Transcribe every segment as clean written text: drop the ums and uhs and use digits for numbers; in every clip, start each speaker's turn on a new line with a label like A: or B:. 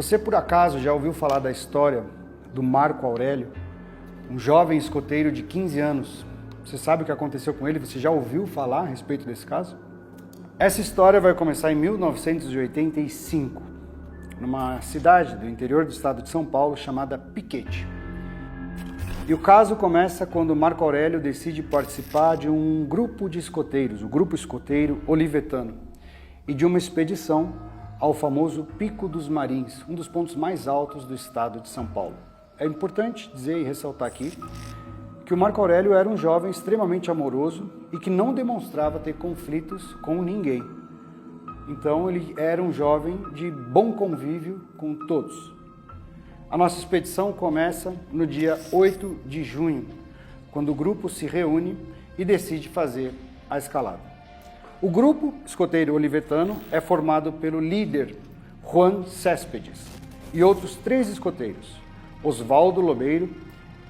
A: Você por acaso já ouviu falar da história do Marco Aurélio, um jovem escoteiro de 15 anos? Você sabe o que aconteceu com ele? Você já ouviu falar a respeito desse caso? Essa história vai começar em 1985, numa cidade do interior do estado de São Paulo chamada Piquete. E o caso começa quando Marco Aurélio decide participar de um grupo de escoteiros, o Grupo Escoteiro Olivetano, e de uma expedição ao famoso Pico dos Marins, um dos pontos mais altos do estado de São Paulo. É importante dizer e ressaltar aqui que o Marco Aurélio era um jovem extremamente amoroso e que não demonstrava ter conflitos com ninguém. Então ele era um jovem de bom convívio com todos. A nossa expedição começa no dia 8 de junho, quando o grupo se reúne e decide fazer a escalada. O grupo escoteiro olivetano é formado pelo líder Juan Céspedes e outros 3 escoteiros, Osvaldo Lobeiro,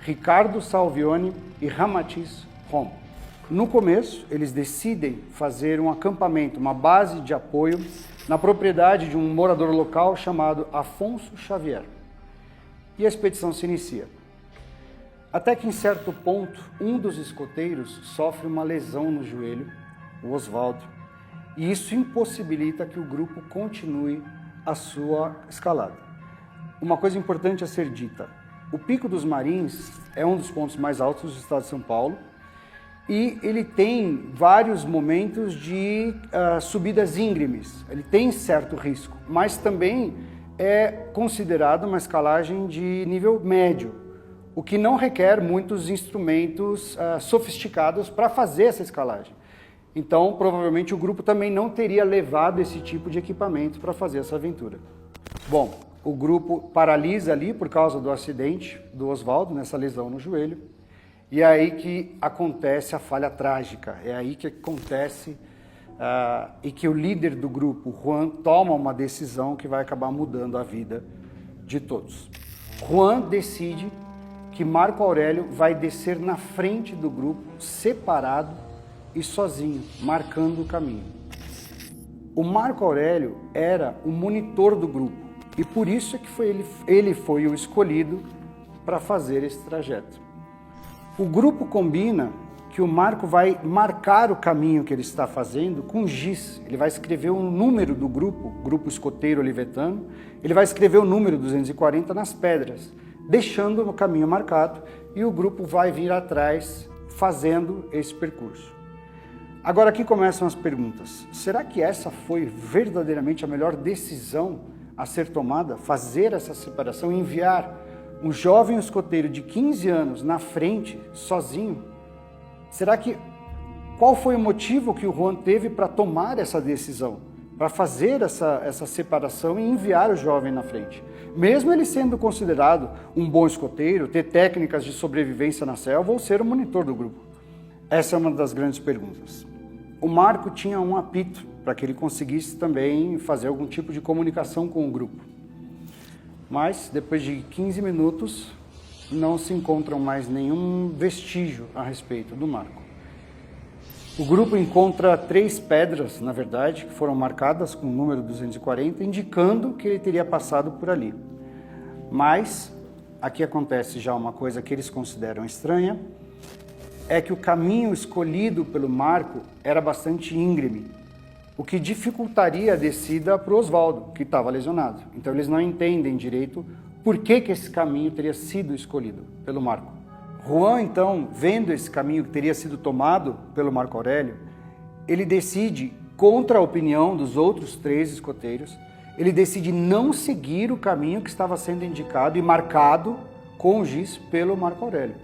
A: Ricardo Salvione e Ramatiz Rom. No começo, eles decidem fazer um acampamento, uma base de apoio, na propriedade de um morador local chamado Afonso Xavier. E a expedição se inicia. Até que em certo ponto, um dos escoteiros sofre uma lesão no joelho, o Osvaldo, e isso impossibilita que o grupo continue a sua escalada. Uma coisa importante a ser dita: o Pico dos Marins é um dos pontos mais altos do estado de São Paulo e ele tem vários momentos de subidas íngremes, ele tem certo risco, mas também é considerado uma escalagem de nível médio, o que não requer muitos instrumentos sofisticados para fazer essa escalagem. Então, provavelmente o grupo também não teria levado esse tipo de equipamento para fazer essa aventura. Bom, o grupo paralisa ali por causa do acidente do Osvaldo, nessa lesão no joelho, e é aí que acontece a falha trágica, é aí que acontece e que o líder do grupo, Juan, toma uma decisão que vai acabar mudando a vida de todos. Juan decide que Marco Aurélio vai descer na frente do grupo, separado e sozinho, marcando o caminho. O Marco Aurélio era o monitor do grupo e por isso é que ele foi o escolhido para fazer esse trajeto. O grupo combina que o Marco vai marcar o caminho que ele está fazendo com giz. Ele vai escrever o número do grupo escoteiro olivetano, ele vai escrever o número 240 nas pedras, deixando o caminho marcado, e o grupo vai vir atrás fazendo esse percurso. Agora aqui começam as perguntas. Será que essa foi verdadeiramente a melhor decisão a ser tomada? Fazer essa separação, enviar um jovem escoteiro de 15 anos na frente, sozinho? Qual foi o motivo que o Juan teve para tomar essa decisão? Para fazer essa separação e enviar o jovem na frente? Mesmo ele sendo considerado um bom escoteiro, ter técnicas de sobrevivência na selva ou ser o monitor do grupo? Essa é uma das grandes perguntas. O Marco tinha um apito para que ele conseguisse também fazer algum tipo de comunicação com o grupo. Mas, depois de 15 minutos, não se encontram mais nenhum vestígio a respeito do Marco. O grupo encontra 3 pedras, na verdade, que foram marcadas com o número 240, indicando que ele teria passado por ali. Mas, aqui acontece já uma coisa que eles consideram estranha, é que o caminho escolhido pelo Marco era bastante íngreme, o que dificultaria a descida para o Osvaldo, que estava lesionado. Então eles não entendem direito por que esse caminho teria sido escolhido pelo Marco. Juan, então, vendo esse caminho que teria sido tomado pelo Marco Aurélio, ele decide, contra a opinião dos outros 3 escoteiros, ele decide não seguir o caminho que estava sendo indicado e marcado com giz pelo Marco Aurélio.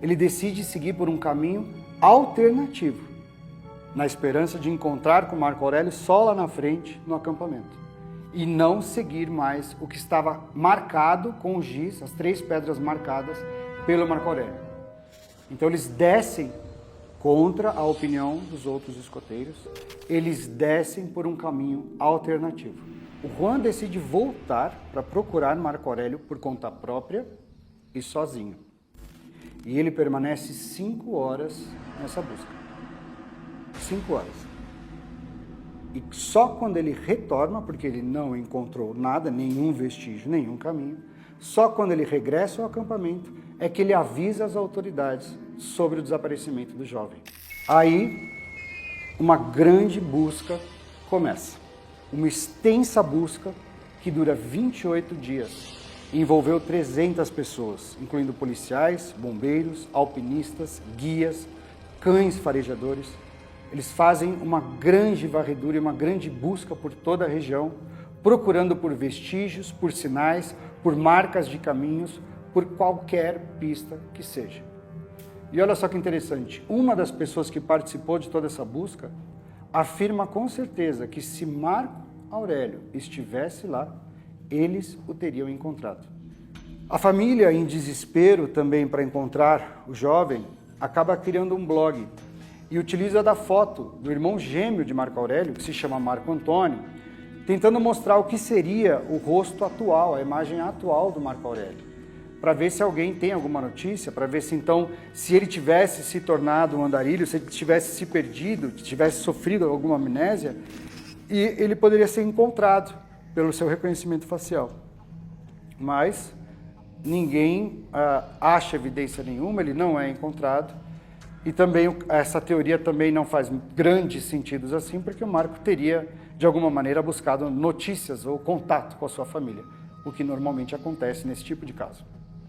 A: Ele decide seguir por um caminho alternativo, na esperança de encontrar com Marco Aurélio só lá na frente, no acampamento, e não seguir mais o que estava marcado com o giz, as 3 pedras marcadas pelo Marco Aurélio. Então eles descem contra a opinião dos outros escoteiros, eles descem por um caminho alternativo. O Juan decide voltar para procurar Marco Aurélio por conta própria e sozinho. E ele permanece 5 horas nessa busca. 5 horas. E só quando ele retorna, porque ele não encontrou nada, nenhum vestígio, nenhum caminho, só quando ele regressa ao acampamento é que ele avisa as autoridades sobre o desaparecimento do jovem. Aí, uma grande busca começa. Uma extensa busca que dura 28 dias. Envolveu 300 pessoas, incluindo policiais, bombeiros, alpinistas, guias, cães farejadores. Eles fazem uma grande varredura e uma grande busca por toda a região, procurando por vestígios, por sinais, por marcas de caminhos, por qualquer pista que seja. E olha só que interessante, uma das pessoas que participou de toda essa busca afirma com certeza que se Marco Aurélio estivesse lá, eles o teriam encontrado. A família, em desespero também para encontrar o jovem, acaba criando um blog e utiliza da foto do irmão gêmeo de Marco Aurélio, que se chama Marco Antônio, tentando mostrar o que seria o rosto atual, a imagem atual do Marco Aurélio, para ver se alguém tem alguma notícia, para ver se então, se ele tivesse se tornado um andarilho, se ele tivesse se perdido, tivesse sofrido alguma amnésia, e ele poderia ser encontrado pelo seu reconhecimento facial. Mas ninguém acha evidência nenhuma, ele não é encontrado. E também essa teoria também não faz grandes sentidos assim, porque o Marco teria, de alguma maneira, buscado notícias ou contato com a sua família, o que normalmente acontece nesse tipo de caso.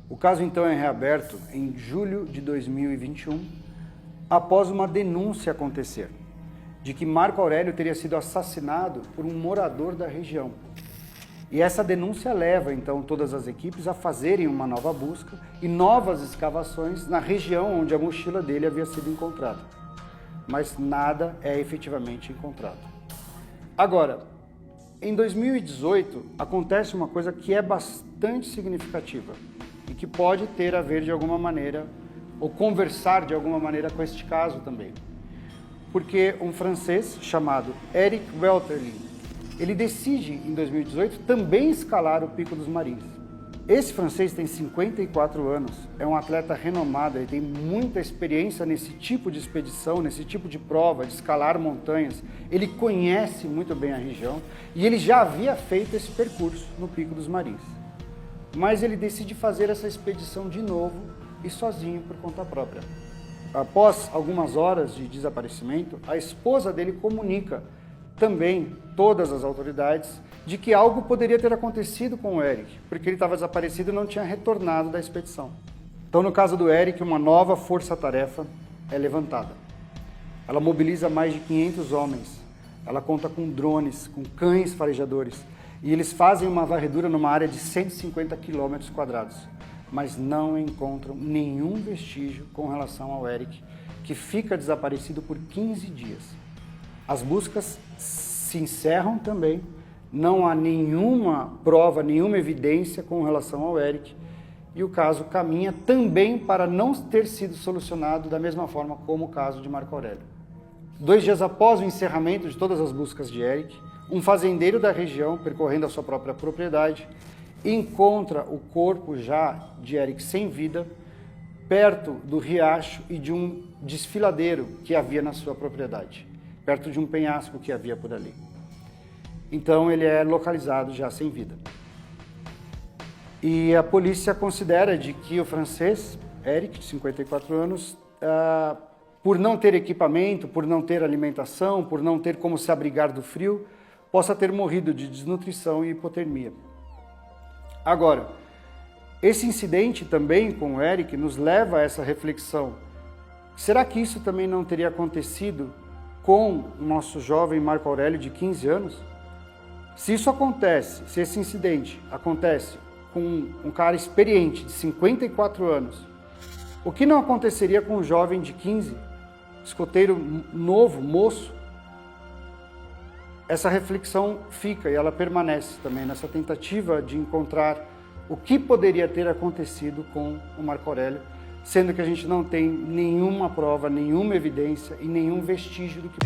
A: O caso então é reaberto em julho de 2021, após uma denúncia acontecer, de que Marco Aurélio teria sido assassinado por um morador da região. E essa denúncia leva, então, todas as equipes a fazerem uma nova busca e novas escavações na região onde a mochila dele havia sido encontrada. Mas nada é efetivamente encontrado. Agora, em 2018, acontece uma coisa que é bastante significativa e que pode ter a ver de alguma maneira, ou conversar de alguma maneira com este caso também. Porque um francês chamado Eric Welterling, ele decide, em 2018, também escalar o Pico dos Marins. Esse francês tem 54 anos, é um atleta renomado, ele tem muita experiência nesse tipo de expedição, nesse tipo de prova, de escalar montanhas. Ele conhece muito bem a região e ele já havia feito esse percurso no Pico dos Marins. Mas ele decide fazer essa expedição de novo e sozinho por conta própria. Após algumas horas de desaparecimento, a esposa dele comunica também todas as autoridades de que algo poderia ter acontecido com o Eric, porque ele estava desaparecido e não tinha retornado da expedição. Então, no caso do Eric, uma nova força-tarefa é levantada. Ela mobiliza mais de 500 homens, ela conta com drones, com cães farejadores, e eles fazem uma varredura numa área de 150 km², mas não encontram nenhum vestígio com relação ao Eric, que fica desaparecido por 15 dias. As buscas se encerram também, não há nenhuma prova, nenhuma evidência com relação ao Eric, e o caso caminha também para não ter sido solucionado da mesma forma como o caso de Marco Aurélio. 2 dias após o encerramento de todas as buscas de Eric, um fazendeiro da região, percorrendo a sua própria propriedade, encontra o corpo já de Eric sem vida, perto do riacho e de um desfiladeiro que havia na sua propriedade, perto de um penhasco que havia por ali. Então ele é localizado já sem vida. E a polícia considera de que o francês, Eric, de 54 anos, por não ter equipamento, por não ter alimentação, por não ter como se abrigar do frio, possa ter morrido de desnutrição e hipotermia. Agora, esse incidente também com o Eric nos leva a essa reflexão. Será que isso também não teria acontecido com o nosso jovem Marco Aurélio de 15 anos? Se isso acontece, se esse incidente acontece com um cara experiente de 54 anos, o que não aconteceria com um jovem de 15, escoteiro novo, moço? Essa reflexão fica e ela permanece também nessa tentativa de encontrar o que poderia ter acontecido com o Marco Aurélio, sendo que a gente não tem nenhuma prova, nenhuma evidência e nenhum vestígio do que...